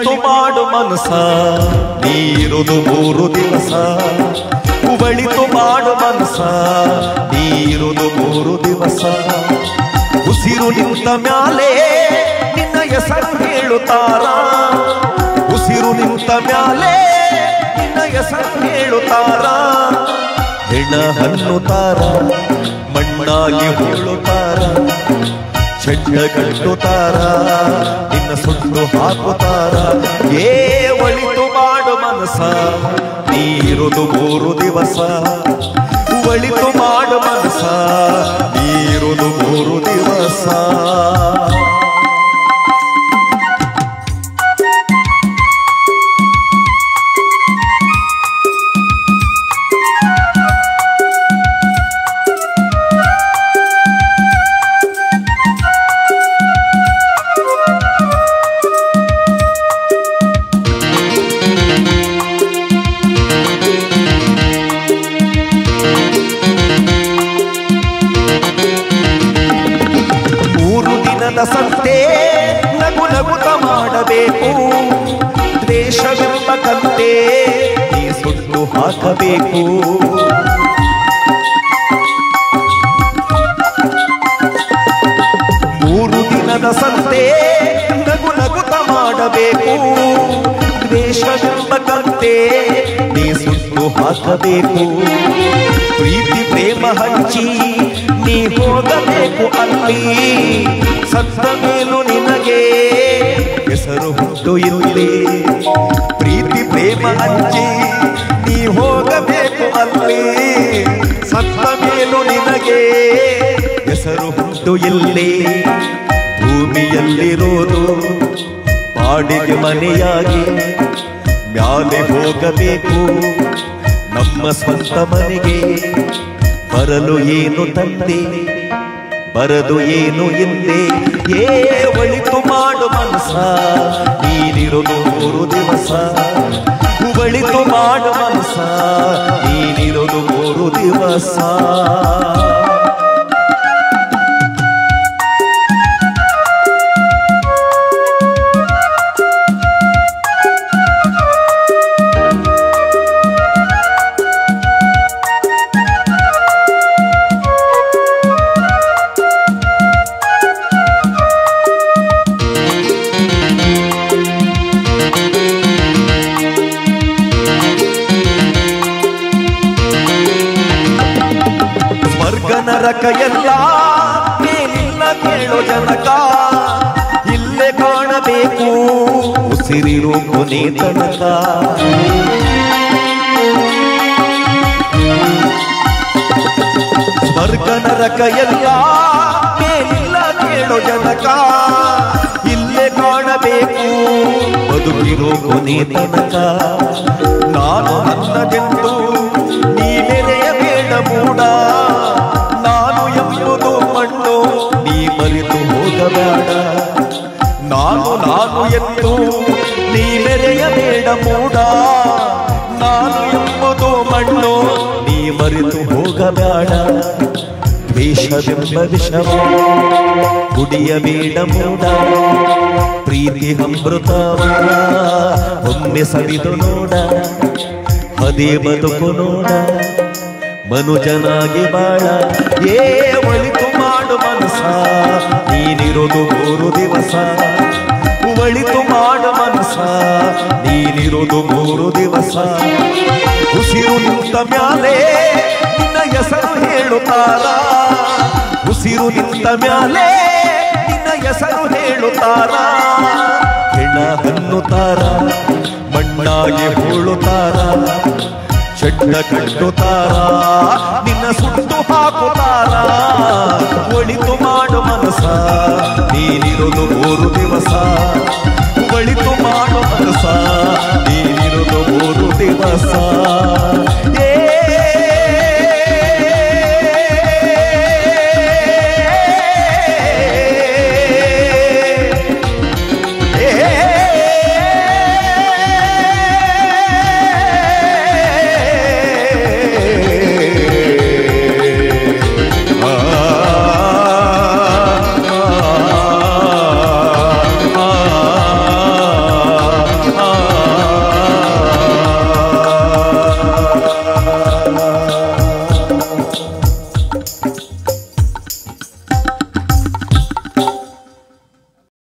ಒಳಿತು ಮಾಡು ಮನಸ ನೀರುದು 3 ದಿವಸ ಒಳಿತು ಮಾಡು ಮನಸ ನೀರುದು 3 ದಿವಸ ಉಸಿರು ನಿಂತ ಮ್ಯಾಲೆ ನಿನ್ನ ಹೆಸರು ಹೇಳುತ್ತಾರ ಉಸಿರು ನಿಂತ ಮ್ಯಾಲೆ ನಿನ್ನ ಹೆಸರು ಹೇಳುತ್ತಾರ ಹೆಣ ಹಣ್ಣುತ್ತಾರ ಮಣ್ಣಾಗಿ ಹೂಳುತ್ತಾರ ಚೆಂಡ ಕಟ್ಟುತ್ತಾರ ನಿನ್ನ ಸುಟ್ಟು ಹಾಕುತ್ತಾರ ಒಳಿತು ಮಾಡು ಮನಸ ನೀರುದು 3 ದಿವಸ ಒಳಿತು ಮಾಡು ಮನಸ ನೀರುದು 3 ದಿವಸ ಸಂತೆ ನಗು ನಗುತ ಮಾಡಬೇಕು ದ್ವೇಷವೆಂಬ ಕಂತೆ ನೀ ಸುಟ್ಟು ಹಾಕಬೇಕು 3 ದಿನದ ಸಂತೆ ನಗು ನಗುತ ಮಾಡಬೇಕು ದ್ವೇಷವೆಂಬ ಕಂತೆ ನೀ ಸುಟ್ಟು ಹಾಕಬೇಕು ಪ್ರೀತಿ ಪ್ರೇಮ ಹಂಚಿ ನೀ ಹೋಗಬೇಕು ಅಲ್ಲಿ ಸತ್ತ ಮೇಲೂ ನಿನಗೆ ಹೆಸರು ಹುಟ್ಟು ಇಲ್ಲಿ ಪ್ರೀತಿ ಪ್ರೇಮ ಹಂಚಿ ನೀ ಹೋಗಬೇಕು ಅಲ್ಲಿ ಸತ್ತ ಮೇಲೂ ನಿನಗೆ ಹೆಸರು ಹುಟ್ಟು ಇಲ್ಲಿ ಭೂಮಿಯಲ್ಲಿರೋದು ಬಾಡಿಗೆ ಮನೆಯಾಗಿ ಮ್ಯಾಲೆ ಹೋಗಬೇಕು ನಮ್ಮ ಸ್ವಂತ ಮನೆಗೆ ಬರಲು ಏನು ತಂದೆ ಬರದು ಏನು ಎಂದೇ ಒಳಿತು ಮಾಡು ಮನಸ ನೀನಿರೋದು 3 ದಿವಸ ಒಳಿತು ಮಾಡು ಮನಸ ನೀನಿರೋದು 3 ದಿವಸ ನರಕ ಎಲ್ಲ ಮೇಲಿಲ್ಲ ಕೇಳೋ ಜನಕ ಇಲ್ಲೇ ಕಾಣಬೇಕು ಉಸಿರಿರೋ ಕೊನೆ ತನಕ ಸ್ವರ್ಗ ನರಕ ಎಲ್ಲ ಮೇಲಿಲ್ಲ ಕೇಳೋ ಜನಕ ಇಲ್ಲೇ ಕಾಣಬೇಕು ಬದುಕಿರೋ ಕೊನೆ ತನಕ ನಾನು ನನ್ನದೆಂದು ನೀ ಮೆರೆಯಬೇಡ ಮೂಡ ನಾನು ಎಂಬುದು ಮಣ್ಣು ನೀ ಮರೆತು ಹೋಗಬೇಡ ನಾನು ಎಂದು ನೀ ಮೆರೆಯಬೇಡ ಮೂಡ ನಾನು ಎಂಬುದು ಮಣ್ಣು ನೀ ಮರೆತು ಹೋಗಬೇಡ ದ್ವೇಷವೆಂಬ ವಿಷವ ಕುಡಿಯಬೇಡ ಮೂಡ ಪ್ರೀತಿ ಅಮೃತವ ಒಮ್ಮೆ ಸವಿದು ನೋಡ ಅದೇ ಬದುಕು ನೋಡ ಮನುಜನಾಗಿ ಬಾಳ ಒಳಿತು ಮಾಡು ಮನಸ ನೀನಿರೋದು 3 ದಿವಸ ಒಳಿತು ಮಾಡು ಮನಸ ನೀನಿರೋದು 3 ದಿವಸ ಉಸಿರು ನಿಂತ ಮ್ಯಾಲೆ ನಿನ್ನ ಹೆಸರು ಹೇಳುತ್ತಾರ ಉಸಿರು ನಿಂತ ಮ್ಯಾಲೆ ನಿನ್ನ ಹೆಸರು ಹೇಳುತ್ತಾರ ಹೆಣ ಹಣ್ಣುತ್ತಾರ ಮಣ್ಣಾಗಿ ಹೂಳುತ್ತಾರ ಚೆಂಡ ಕಟ್ಟುತ್ತಾರ ನಿನ್ನ ಸುಟ್ಟು ಹಾಕುತ್ತಾರ ಒಳಿತು ಮಾಡು ಮನಸ ನೀನಿರೋದು 3 ದಿವಸ ಒಳಿತು ಮಾಡು ಮನಸ ನೀನಿರೋದು 3 ದಿವಸ